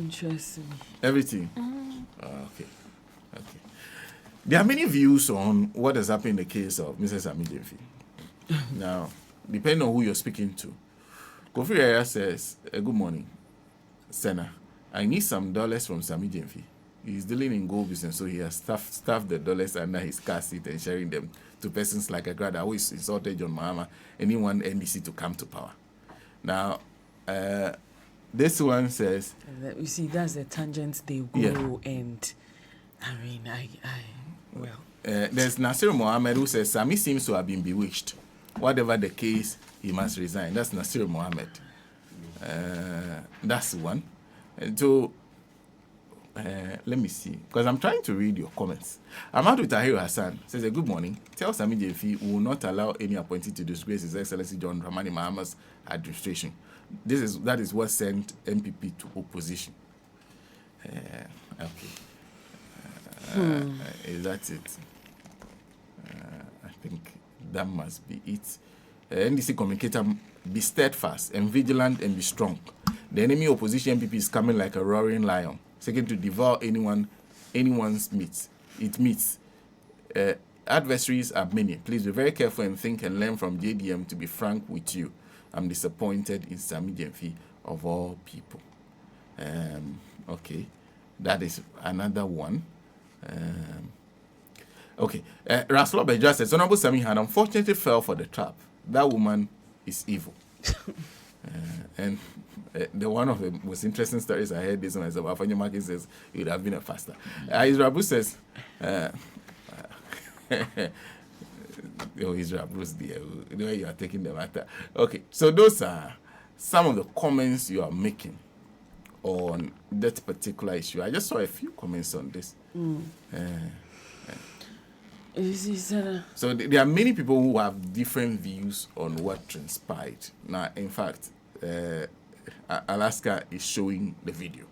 Interesting. Everything. Okay. There are many views on what has happened in the case of Mrs. Sammy Gyamfi. Now, depending on who you're speaking to, Kofi Aya says, good morning, Senna. I need some dollars from Sammy Gyamfi. He's dealing in gold business, so he has stuffed the dollars under his car seat and sharing them to persons like Agradaa, who is insulted John Mahama, anyone NDC to come to power. Now, this one says... You see, that's the tangent they go, and I mean, well... there's Nasir Mohammed who says, Sammy seems to have been bewitched. Whatever the case, he must resign. That's Nasir Mohammed. That's one. And so, let me see, because I'm trying to read your comments. Ahmadu Tahir Hassan says, good morning. Tell Sammy Gyamfi will not allow any appointee to disgrace His Excellency John Dramani Mahama's administration. That is what sent MPP to opposition. Okay. Is that it? I think that must be it. NDC communicator, be steadfast and vigilant and be strong. The enemy opposition MPP is coming like a roaring lion, seeking to devour anyone's meat. Adversaries are many. Please be very careful and think and learn from JDM. To be frank with you, I'm disappointed in Sammy Gyamfi of all people. Okay, that is another one. Okay, Raslo Beja says, Honorable Sammy had unfortunately fell for the trap. That woman is evil. And the one of the most interesting stories I heard this one is about Afanya Market says it would have been a faster. Israel Bruce says, Israel Bruce, the way you are taking the matter. Okay, so those are some of the comments you are making on that particular issue. I just saw a few comments on this. So there are many people who have different views on what transpired. Now, in fact, Alaska is showing the video.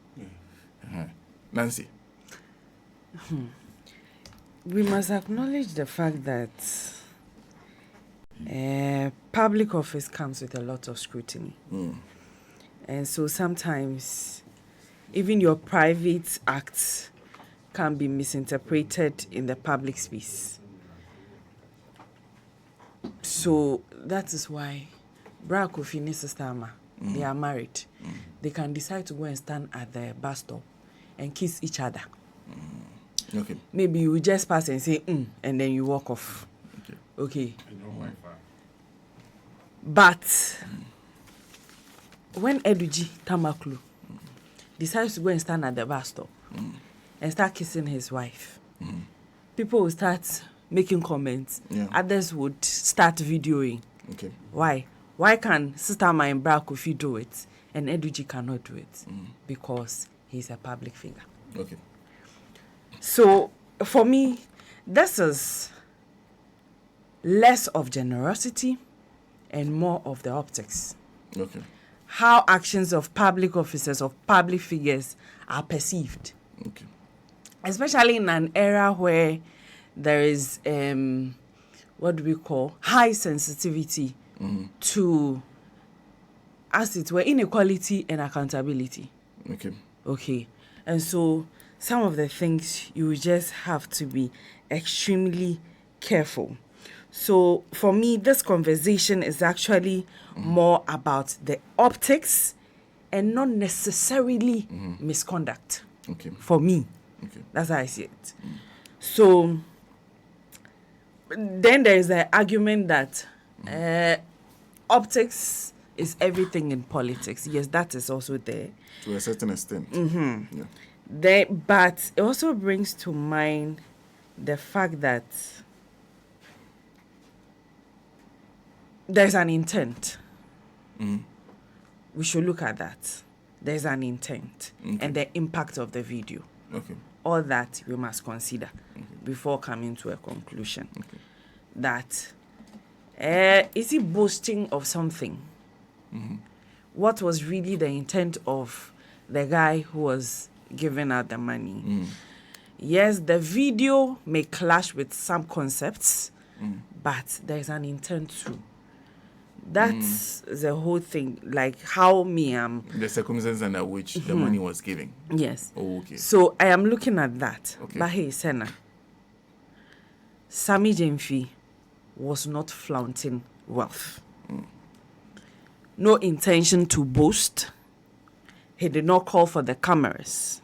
Nancy? We must acknowledge the fact that public office comes with a lot of scrutiny. And so sometimes even your private acts can be misinterpreted in the public space. So that is why Bra Kofi and Sister Ama, they are married. They can decide to go and stand at the bus stop and kiss each other. Okay. Maybe you just pass and say, and then you walk off. Okay. But when Eduji Tamaklu decides to go and stand at the bus stop and start kissing his wife, people will start making comments. Others would start videoing. Okay. Why? Why can Sister Ma and Bra Kofi do it and Eduji cannot do it? Because he's a public figure. Okay. So, for me, this is less of generosity and more of the optics. Okay. How actions of public officers, of public figures are perceived. Okay. Especially in an era where there is, what do we call, high sensitivity to, as it were, inequality and accountability. Okay. Okay. And so some of the things you just have to be extremely careful. So for me, this conversation is actually more about the optics and not necessarily misconduct. Okay. For me. Okay. That's how I see it. So then there is the argument that optics is everything in politics. Yes, that is also there. To a certain extent. Yeah. But it also brings to mind the fact that there's an intent. We should look at that. There's an intent and the impact of the video. Okay. All that we must consider before coming to a conclusion. That is he boasting of something? What was really the intent of the guy who was giving out the money? Yes, the video may clash with some concepts, but there's an intent too. That's the whole thing. Like how me am. The circumstances under which the money was given. Yes. Oh, okay. So I am looking at that. Okay. But hey, Senna, Sammy Gyamfi was not flaunting wealth. No intention to boast. He did not call for the cameras.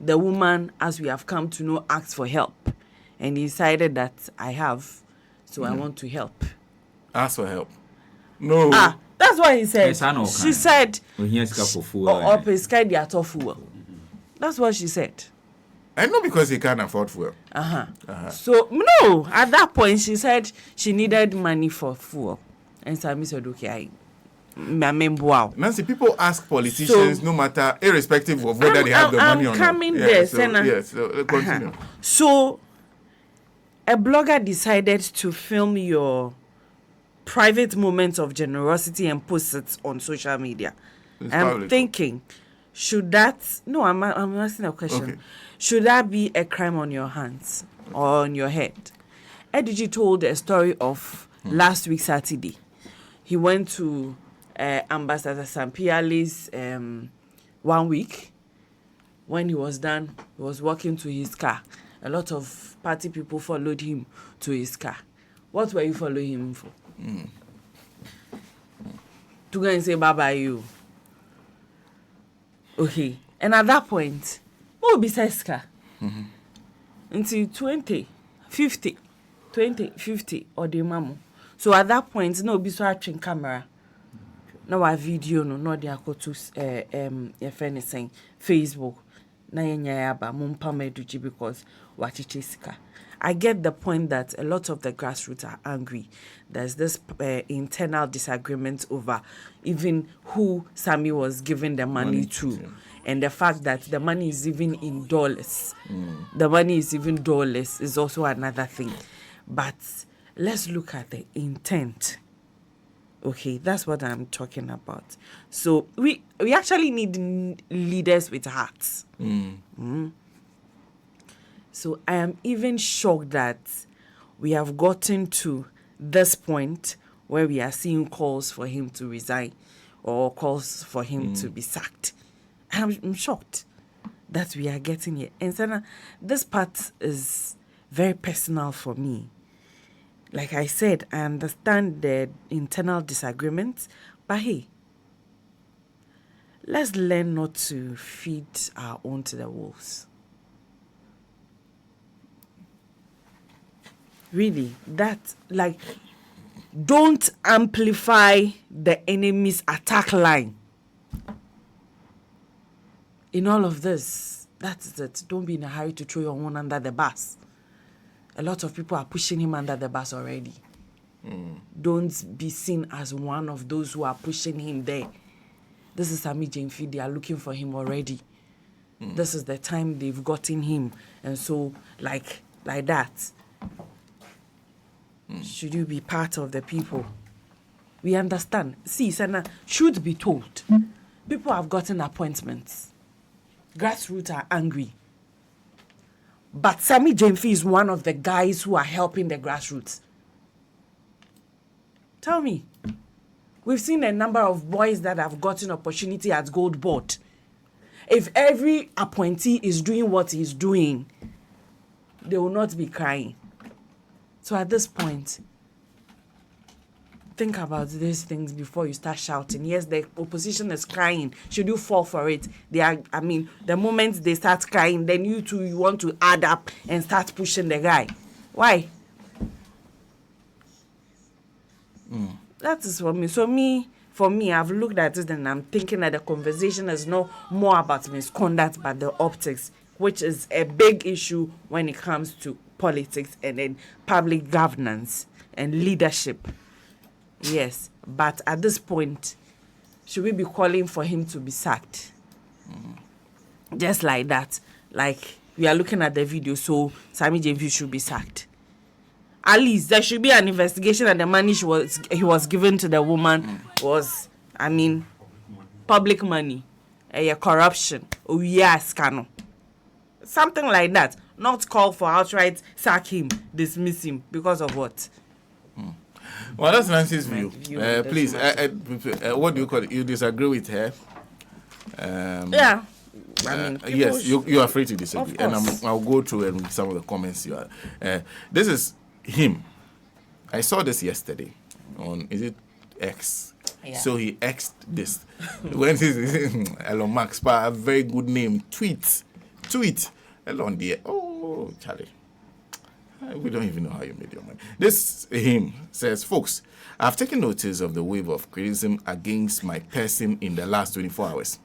The woman, as we have come to know, asked for help. And he decided that I have, so I want to help. Ask for help. No. That's what he said. She said, Or that's what she said. I know because he can't afford fuel. So, no, at that point, she said she needed money for fuel. And Sammy said, okay, Nancy, people ask politicians, no matter, irrespective of whether they have the money or not. I'm coming there, Yes, so continue. So, a blogger decided to film your private moments of generosity and post it on social media. I'm thinking, should that... No, I'm asking a question. Okay. Should that be a crime on your hands or on your head? Ediji told a story of last week, Saturday. He went to Ambassador Sampiali's 1 week. When he was done, he was walking to his car. A lot of party people followed him to his car. What were you following him for? To go and say bye-bye you. Okay. And at that point, what would be car? Until 20, 50, 20, 50, or the mamu. So at that point, no be so watching camera. No a video no they are go to your friend is saying Facebook. Na yenya ba mumpa meduji because wachiche sika. I get the point that a lot of the grassroots are angry. There's this internal disagreement over even who Sammy was giving the money to. Yeah. And the fact that the money is even in dollars. The money is even dollars is also another thing. But let's look at the intent. Okay, that's what I'm talking about. So we actually need leaders with hearts. So I am even shocked that we have gotten to this point where we are seeing calls for him to resign or calls for him to be sacked. I'm shocked that we are getting here. And Sana, this part is very personal for me. Like I said, I understand the internal disagreements, but hey, let's learn not to feed our own to the wolves. Really, don't amplify the enemy's attack line. In all of this, that's it. Don't be in a hurry to throw your own under the bus. A lot of people are pushing him under the bus already. Don't be seen as one of those who are pushing him there. This is Sammy Gyamfi. They are looking for him already. This is the time they've gotten him. And so, like that. Should you be part of the people? We understand. See, Sana, should be told. People have gotten appointments. Grassroots are angry. But Sammy Gyamfi is one of the guys who are helping the grassroots. Tell me. We've seen a number of boys that have gotten opportunity at Gold Board. If every appointee is doing what he's doing, they will not be crying. So at this point, think about these things before you start shouting. Yes, the opposition is crying. Should you fall for it? The moment they start crying, then you want to add up and start pushing the guy. Why? That is for me. So for me, I've looked at it and I'm thinking that the conversation is no more about misconduct, but the optics, which is a big issue when it comes to politics and then public governance and leadership. Yes, but at this point, should we be calling for him to be sacked? Just like that. Like, we are looking at the video, so Sammy Gyamfi should be sacked. At least there should be an investigation and the money he was given to the woman was, public money. Corruption. Oh, yes, Kano. Something like that. Not call for outright sack him, dismiss him, because of what? Well, that's Nancy's view. view on this Please, matter. what do you call it? You disagree with her? Yeah. I mean, Yes, you are free to disagree, Of and course. I'll go through and read some of the comments you are. This is him. I saw this yesterday on, is it X? Yeah. So he X'd this. When he's Elon Musk, a very good name. Tweet. Elon there. Oh, Charlie. We don't even know how you made your money. This him says, folks, I've taken notice of the wave of criticism against my person in the last 24 hours.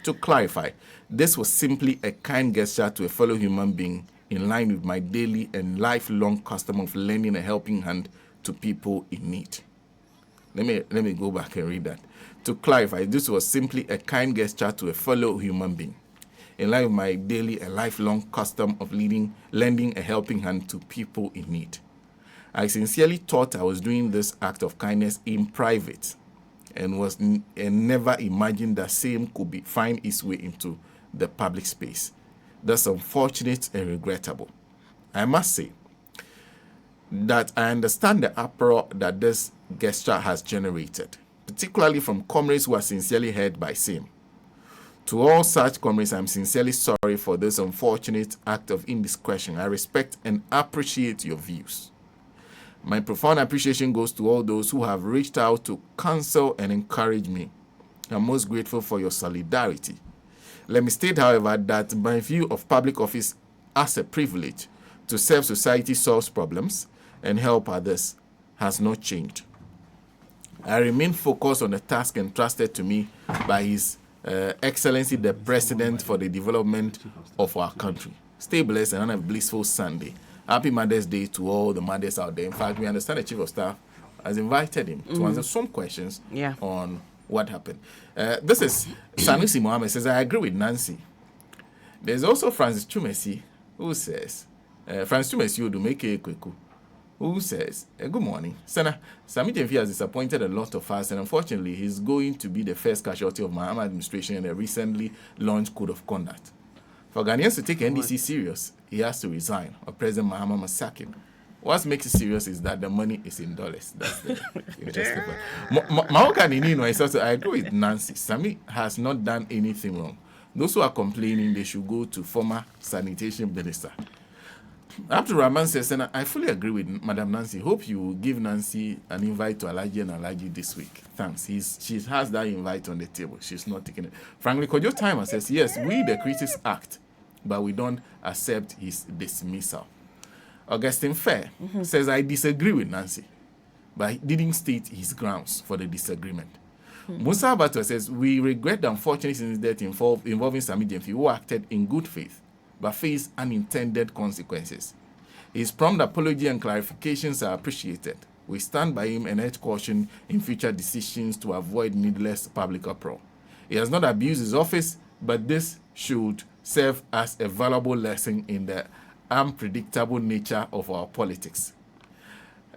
To clarify, this was simply a kind gesture to a fellow human being in line with my daily and lifelong custom of lending a helping hand to people in need. Let me go back and read that. To clarify, this was simply a kind gesture to a fellow human being in line with my daily and lifelong custom of lending a helping hand to people in need. I sincerely thought I was doing this act of kindness in private and never imagined that same could find its way into the public space. That's unfortunate and regrettable. I must say that I understand the uproar that this gesture has generated, particularly from comrades who are sincerely hurt by same. To all such comrades, I'm sincerely sorry for this unfortunate act of indiscretion. I respect and appreciate your views. My profound appreciation goes to all those who have reached out to counsel and encourage me. I'm most grateful for your solidarity. Let me state, however, that my view of public office as a privilege to serve society, solve problems, and help others has not changed. I remain focused on the task entrusted to me by His Excellency the President for the development of our country. Stay blessed and have a blissful Sunday. Happy Mother's Day to all the mothers out there. In fact, we understand the Chief of Staff has invited him to answer some questions on what happened. This is Sanusi Mohammed says, I agree with Nancy. There's also Francis Chumesi who says, Francis Chumesi Odumeke Kweku, who says, good morning. Sana, Sammy Gyamfi has disappointed a lot of us, and unfortunately, he's going to be the first casualty of Mahama administration in a recently launched code of conduct. For Ghanaians to take NDC serious, he has to resign, or President Mahama must sack him. What makes it serious is that the money is in dollars. That's the interesting part. I agree with Nancy. Sammy has not done anything wrong. Those who are complaining, they should go to former sanitation minister. Abdul Rahman says, and I fully agree with Madam Nancy. Hope you will give Nancy an invite to Alaji and Alaji this week. Thanks. She has that invite on the table. She's not taking it. Frankly, Kojo Timer says, yes, we the critics act, but we don't accept his dismissal. Augustine Fair says, I disagree with Nancy, but he didn't state his grounds for the disagreement. Musa Abato says, we regret the unfortunate incident involving Sammy Gyamfi, who acted in good faith, but face unintended consequences. His prompt apology and clarifications are appreciated. We stand by him and urge caution in future decisions to avoid needless public uproar. He has not abused his office, but this should serve as a valuable lesson in the unpredictable nature of our politics.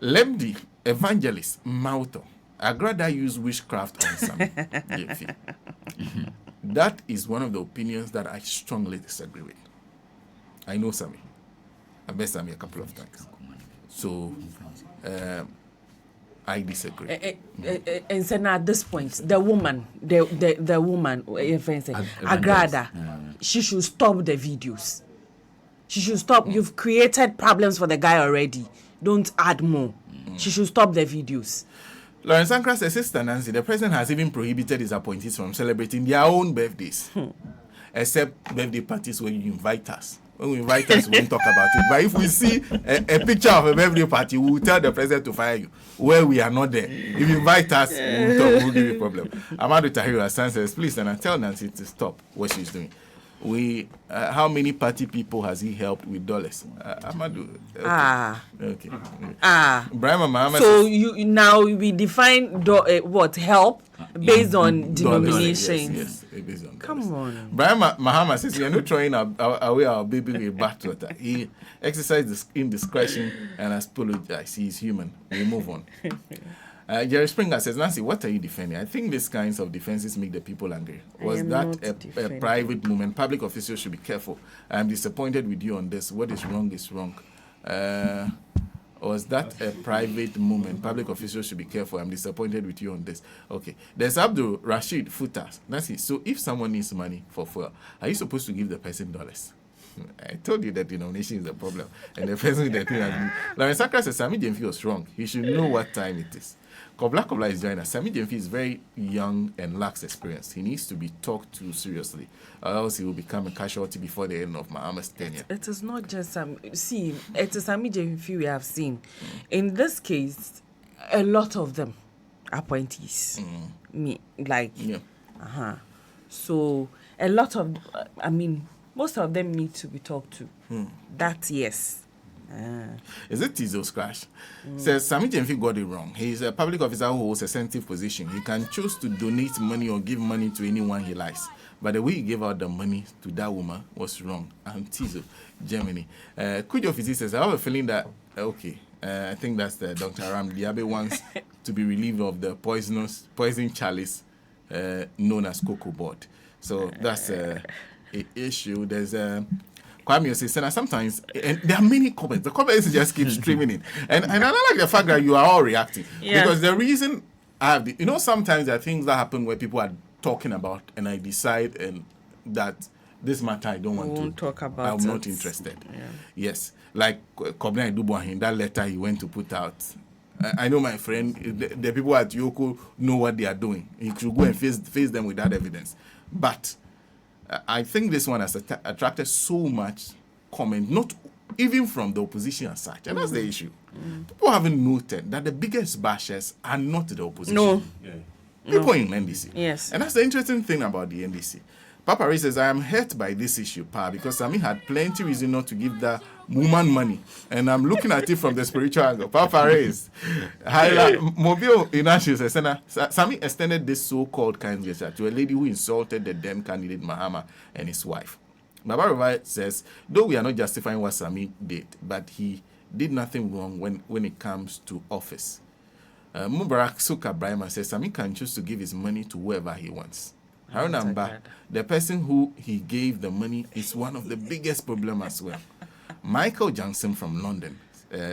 Lemdi Evangelist Mauto, Agradaa used witchcraft on Sammy Gyamfi. That is one of the opinions that I strongly disagree with. I know Sammy. I met Sammy a couple of times. So, I disagree. And so now at this point, the woman, if I say, Agradaa, she should stop the videos. She should stop. You've created problems for the guy already. Don't add more. She should stop the videos. Lawrence Ankra says, Sister Nancy, the president has even prohibited his appointees from celebrating their own birthdays, except birthday parties when you invite us. When we invite us, we won't talk about it. But if we see a picture of a birthday party, we will tell the president to fire you. Where we are not there. If you invite us, we'll give you a problem. Amadu Tahiru Hassan says, please, and tell Nancy to stop what she's doing. How many party people has he helped with dollars? Amadu. Okay. Brian Muhammad. So now we define help based on denomination. Yes, based on Come dollars. on. Brian Muhammad says we are not throwing away our baby with bathwater. He exercised this indiscretion and has apologized. He is human. We move on. Jerry Springer says, Nancy, what are you defending? I think these kinds of defenses make the people angry. Was that a private movement? Public officials should be careful. I'm disappointed with you on this. What is wrong is wrong. Or is that a private moment? Public officials should be careful. I'm disappointed with you on this. Okay. There's Abdul Rashid Futas. That's it. So if someone needs money for fuel, are you supposed to give the person dollars? I told you that denomination is a problem. And the person that thing has been. Lauren Sakra says Sammy Gyamfi was wrong. He should know what time it is. Kobla is joining us. Sammy Gyamfi is very young and lacks experience. He needs to be talked to seriously, or else he will become a casualty before the end of Mahama's tenure. It is not just see, it is Sammy Gyamfi we have seen. In this case, a lot of them appointees. So a lot of, most of them need to be talked to. That yes. Is it Tizo's crash? Says Sammy Gyamfi got it wrong. He is a public officer who holds a sensitive position. He can choose to donate money or give money to anyone he likes. But the way he gave out the money to that woman was wrong. And Tizo, Germany. Kujo Fizi says, I have a feeling that, I think that's the Dr. Ram Diabe wants to be relieved of the poison chalice known as cocoa board. So that's an issue. There's Kwame says, sometimes, and there are many comments. The comments just keep streaming in. And I don't like the fact that you are all reacting. Yes. Because the reason sometimes there are things that happen where people are talking about and I decide that this matter I don't want to talk about. I'm not interested. Yeah. Yes. Like Kobna Idubuahin, that letter he went to put out. I know my friend, the people at Yoko know what they are doing. He should go and face them with that evidence. But I think this one has attracted so much comment, not even from the opposition as such. And that's the issue. People haven't noted that the biggest bashers are not the opposition. No. People in NDC. Yes. And that's the interesting thing about the NDC. Papa Ray says, I am hurt by this issue, Pa, because Sammy had plenty reason not to give the woman money. And I'm looking at it from the spiritual angle. Papa Ray is Mobile Inashi says, Sammy extended this so-called kind gesture to a lady who insulted the then candidate Mahama and his wife. Baba Rai says, though we are not justifying what Sammy did, but he did nothing wrong when it comes to office. Mubarak Suka Brahma says, Sammy can choose to give his money to whoever he wants. Harunamba, the person who he gave the money is one of the biggest problems as well. Michael Johnson from London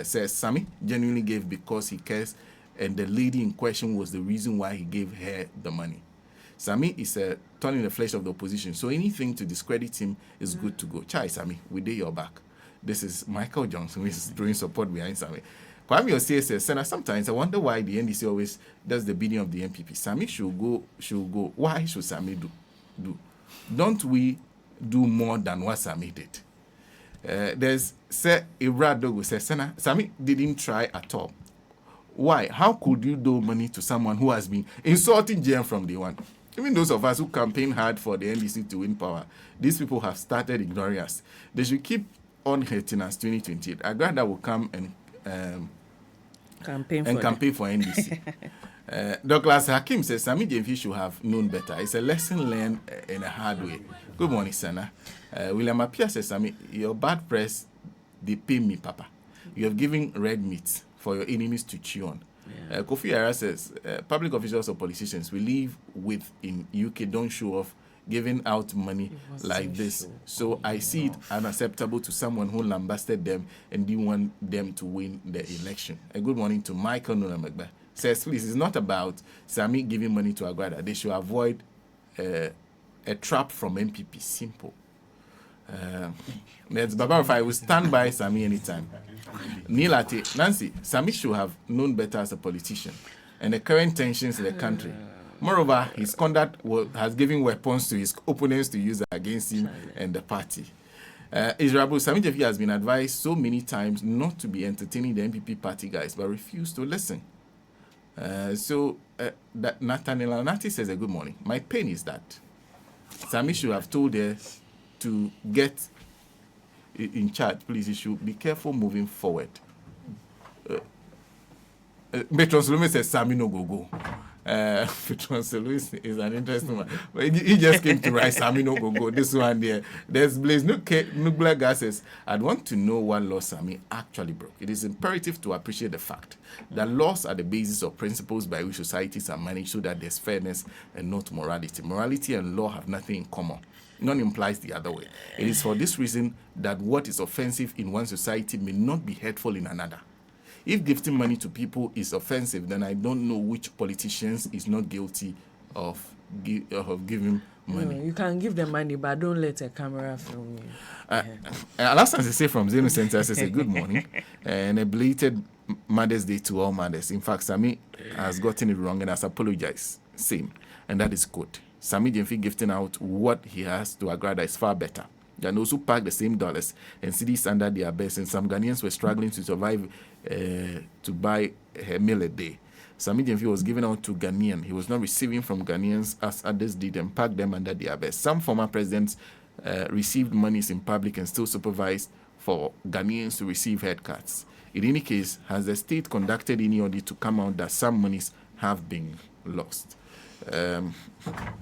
says Sammy genuinely gave because he cares, and the lady in question was the reason why he gave her the money. Sammy is a thorn in the flesh of the opposition, so anything to discredit him is good to go. Chai, Sammy, we did your back. This is Michael Johnson, who is throwing support behind Sammy. Kwame Osei says, Senator, sometimes I wonder why the NDC always does the bidding of the MPP. Sammy should go. Why should Sammy do? Don't we do more than what Sammy did? There's Agradaa who says, Senator, Sammy didn't try at all. Why? How could you do money to someone who has been insulting GM from day one? Even those of us who campaign hard for the NDC to win power, these people have started ignoring us. They should keep on hating us 2028. Agradaa will come and campaign for NDC. Douglas Hakim says Sammy Gyamfi should have known better. It's a lesson learned in a hard way. Good morning, Sana. William Appiah says, Sammy, your bad press, they pay me, Papa. You have given red meat for your enemies to chew on. Yeah. Kofi Ara says, public officials or politicians we live with in UK don't show off giving out money like this. So I see it unacceptable to someone who lambasted them and didn't want them to win the election. A good morning to Michael Nunamagba. Says, please, it's not about Sammy giving money to Agradaa. They should avoid a trap from MPP. Simple. That's Baba Rufai. I will stand by Sammy anytime. Nilati, Nancy, Sammy should have known better as a politician and the current tensions in the country. Moreover, his conduct has given weapons to his opponents to use against him and the party. Israel Sammy Gyamfi has been advised so many times not to be entertaining the MPP party guys, but refused to listen. That Nathaniel Anati says, good morning. My pain is that Sammy should have told her to get in charge. Please, you should be careful moving forward. Metron Salome says, Sammy no go. Petron Louis is an interesting one. He just came to write Sammy no go. This one there. There's Blaze Nuclear Gases. I'd want to know what law Sammy actually broke. It is imperative to appreciate the fact that laws are the basis of principles by which societies are managed so that there's fairness and not morality. Morality and law have nothing in common. None implies the other way. It is for this reason that what is offensive in one society may not be hurtful in another. If gifting money to people is offensive, then I don't know which politicians is not guilty of giving money. No, you can give them money, but don't let a camera film you. Last time I say from Zeno Center, I say good morning and a belated Mother's Day to all mothers. In fact, Sammy has gotten it wrong and has apologized. Same, and that is good. Sammy Gyamfi gifting out what he has to Agradaa is far better than those who pack the same dollars and CDs under their beds. And some Ghanaians were struggling to survive to buy a meal a day. Sammy Gyamfi was given out to Ghanaians. He was not receiving from Ghanaians as others did and packed them under their beds. Some former presidents received monies in public and still supervised for Ghanaians to receive haircuts. In any case, has the state conducted any audit to come out that some monies have been lost?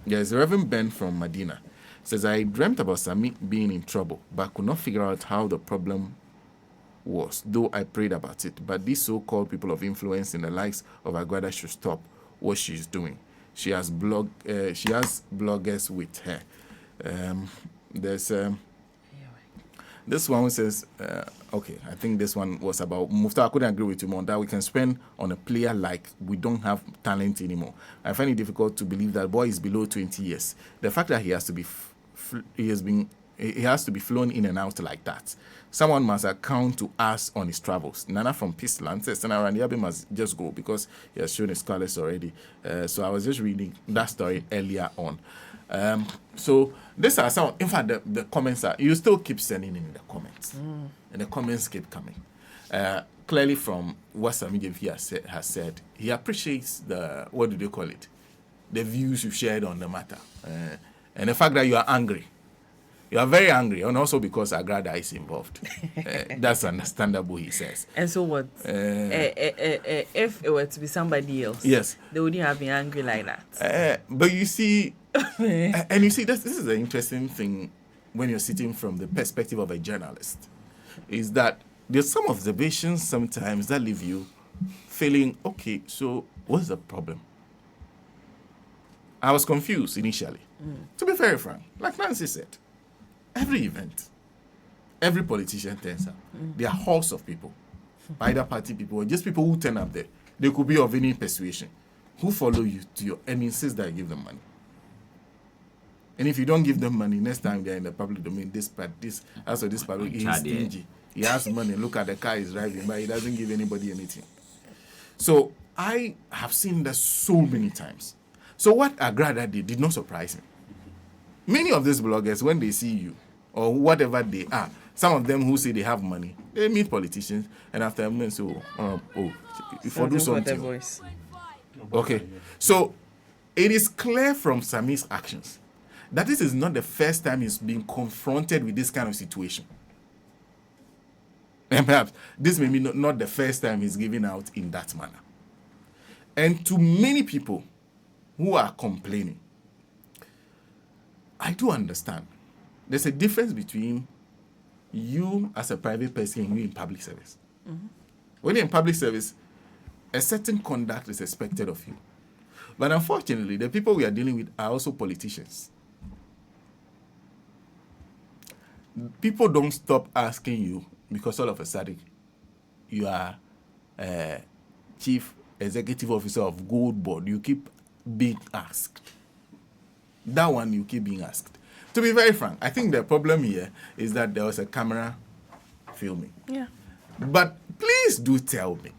There's Reverend Ben from Medina. Says, I dreamt about Sammy being in trouble, but could not figure out how the problem was, though I prayed about it. But these so-called people of influence in the likes of Agradaa should stop what she's doing. She has bloggers with her. There's this one says, okay, I think this one was about Mufta. I couldn't agree with you on that. We can spend on a player like we don't have talent anymore. I find it difficult to believe that boy is below 20 years. The fact that he has to be flown in and out like that. Someone must account to us on his travels. Nana from Peaceland says, and Randy must just go because he has shown his colors already. So I was just reading that story earlier on. So these are some, in fact, the comments are, you still keep sending in the comments. And the comments keep coming. Clearly from what Sammy Gyamfi has said, he appreciates the, what do they call it? The views you've shared on the matter. And the fact that you are angry. You are very angry, and also because Agradaa is involved. That's understandable, he says. And so what? If it were to be somebody else, yes, they wouldn't have been angry like that. But you see, and you see, this is an interesting thing when you're sitting from the perspective of a journalist, is that there's some observations sometimes that leave you feeling, okay, so what's the problem? I was confused initially. To be very frank, like Nancy said, every event, every politician turns up. There are hordes of people, either party people or just people who turn up there. They could be of any persuasion, who follow you to your and insist that you give them money. And if you don't give them money, next time they're in the public domain, this public, he's stingy. He has money, look at the car he's driving, but he doesn't give anybody anything. So I have seen that so many times. So what Agradaa did not surprise me. Many of these bloggers, when they see you, or whatever they are, some of them who say they have money, they meet politicians, and after a minute say, if I do something. Okay. So it is clear from Sammy's actions that this is not the first time he's been confronted with this kind of situation. And perhaps this may be not the first time he's giving out in that manner. And to many people who are complaining, I do understand. There's a difference between you as a private person and you in public service. When you're in public service, a certain conduct is expected of you. But unfortunately, the people we are dealing with are also politicians. People don't stop asking you because all of a sudden you are chief executive officer of Gold Board. You keep being asked. That one you keep being asked. To be very frank, I think the problem here is that there was a camera filming. Yeah. But please do tell me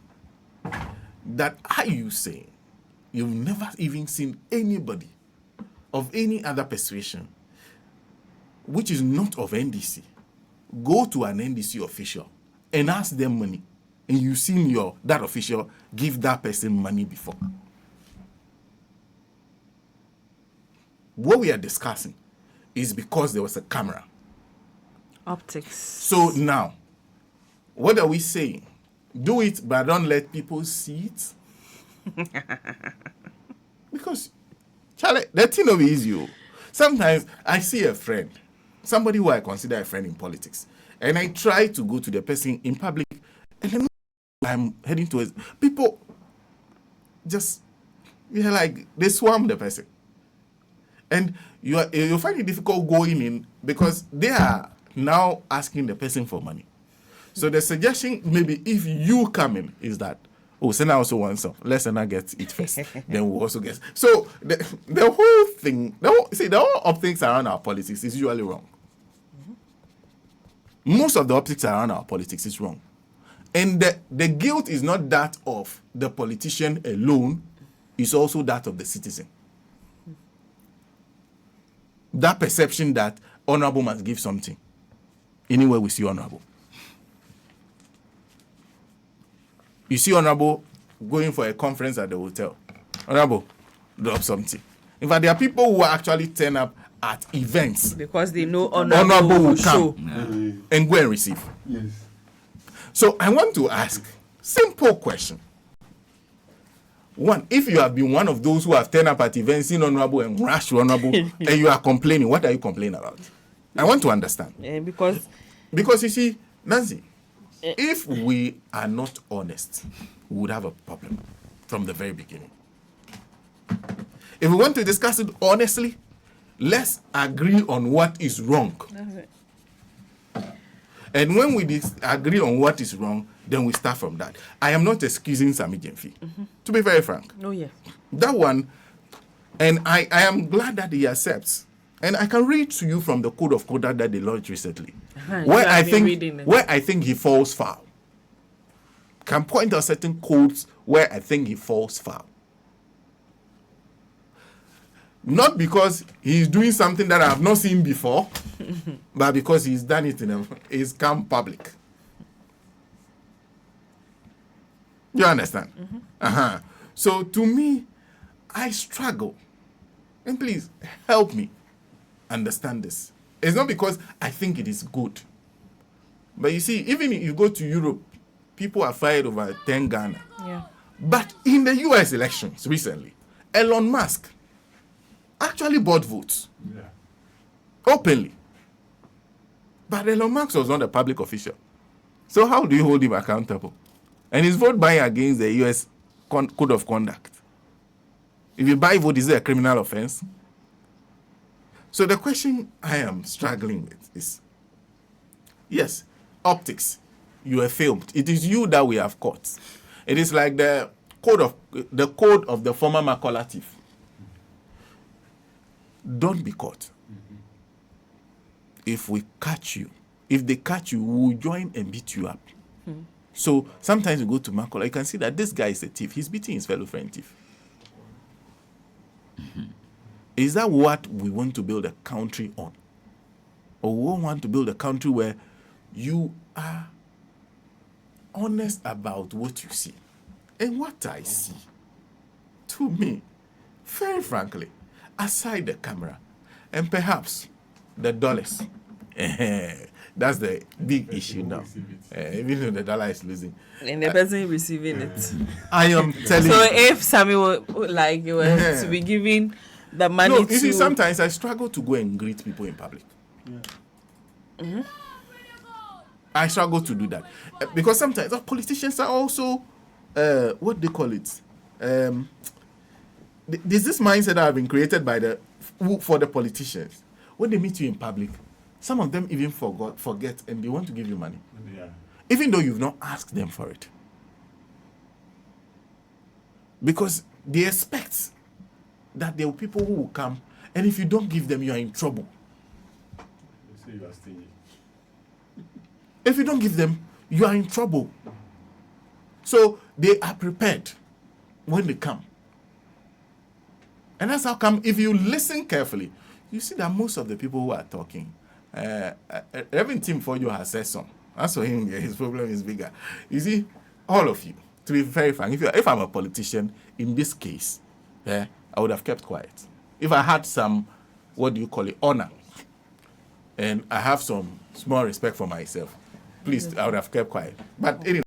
that are you saying you've never even seen anybody of any other persuasion which is not of NDC go to an NDC official and ask them money, and you've seen that official give that person money before? What we are discussing is because there was a camera. Optics. So now, what are we saying? Do it, but don't let people see it. Because, Charlie, that thing will be easy. Sometimes I see a friend, somebody who I consider a friend in politics, and I try to go to the person in public, and then I'm heading towards people. Just, like they swarm the person. And you find it difficult going in because they are now asking the person for money. So the suggestion, maybe if you come in, is that, Senna also wants some. Let Senna get it first. Then we'll also get. So the whole thing, the whole optics around our politics is usually wrong. Most of the optics around our politics is wrong. And the guilt is not that of the politician alone, it's also that of the citizen. That perception that honorable must give something. Anywhere we see honorable. You see honorable going for a conference at the hotel. Honorable, drop something. In fact, there are people who actually turn up at events because they know honorable will come and go and receive. Yes. So I want to ask, simple question. One, if you have been one of those who have turned up at events, seen honorable and rushed to honorable, and you are complaining, what are you complaining about? I want to understand. Because you see, Nancy, if we are not honest, we would have a problem from the very beginning. If we want to discuss it honestly, let's agree on what is wrong. that's it. And when we agree on what is wrong, then we start from that. I am not excusing Sammy Gyamfi, to be very frank. Oh, yeah. That one, and I am glad that he accepts. And I can read to you from the code of conduct that they launched recently, where I think he falls foul. Can point out certain codes where I think he falls foul. Not because he's doing something that I have not seen before, but because he's done it it's come public. You understand? So to me, I struggle. And please help me understand this. It's not because I think it is good. But you see, even if you go to Europe, people are fired over 10 Ghana. Yeah. But in the US elections recently, Elon Musk actually bought votes. Yeah. Openly. But Elon Musk was not a public official. So how do you hold him accountable? And his vote buying against the US code of conduct. If you buy vote, is it a criminal offense? So the question I am struggling with is, yes, optics, you are filmed. It is you that we have caught. It is like the code of the former Macaulay thief. Don't be caught. If we catch you, if they catch you, we will join and beat you up. So sometimes you go to Macaulay, you can see that this guy is a thief. He's beating his fellow friend thief. Is that what we want to build a country on? Or we want to build a country where you are honest about what you see? And what I see, to me, very frankly, aside the camera, and perhaps the dollars, that's the big issue now. Even though the dollar is losing. And the person receiving it. I am telling So you. if Sammy were to be giving the money No, you see, sometimes I struggle to go and greet people in public. I struggle to do that. Because sometimes politicians are also, what they call it? There's this mindset that have been created by for the politicians. When they meet you in public, some of them even forget, and they want to give you money. Yeah. Even though you've not asked them for it. Because they expect that there are people who will come, and if you don't give them, you are in trouble. They say you are stingy. If you don't give them, you are in trouble. So they are prepared when they come. And that's how come, if you listen carefully, you see that most of the people who are talking, Reverend Tim Fojo has said some. As for him, his problem is bigger. You see, all of you, to be very frank, if I'm a politician, in this case, I would have kept quiet. If I had some, honor, and I have some small respect for myself, please, I would have kept quiet. But anyway.